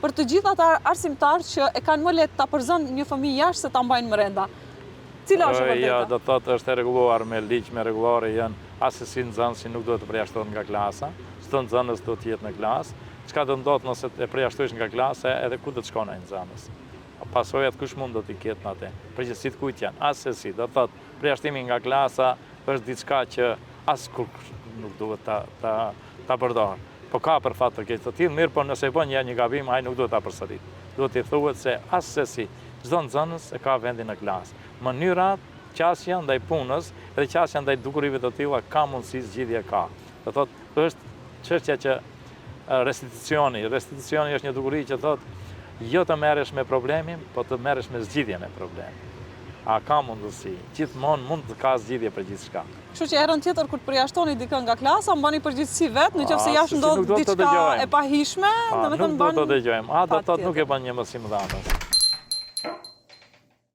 për të gjithë ata arsimtarë që e kanë më lehtë ta përzojnë një fëmijë jashtë se ta mbajnë brenda. Cila është e vërteta? Ja, do të thotë është e rregulluar me ligj, me rregullore janë asesi nxënësi nuk duhet të përjashtohet nga klasa, çdo nxënës do të jetë në klasë. Çka do ndodh nëse e përjashtosh nga klasa, edhe ku do të shkon ai nxënës? Pasojat kush mund do t'i ketë në atë? Përgjithësit kujt janë? Asesi, do të thotë përjashtimi nga klasa është diçka që askur nuk duhet ta përdor. Po ka për fat të keq të tillë, mirë, po nëse bën një gabim, ai nuk duhet ta përsërit. Duhet t'i thuhet se asesi, çdo nxënës e ka vendin në klasë. Mënyrat, qasja ndaj punës dhe qasja ndaj dukurive të tilla ka mundësi zgjidhje ka. Do thotë është çështja që restitucioni është një dukuri që thotë jo të merresh me problemin, po të merresh me zgjidhjen e problemit. A ka mundësi? Gjithmonë mund të ka zgjidhje për gjithçka. Kështu që herën tjetër kur të përjashtoni dikën nga klasa, mbani përgjegjësi vetë, nëse jashtë ndodh diçka e pahishme, domethënë nuk do të dëgjojmë. Do të thotë nuk e bën një mësim dhënës.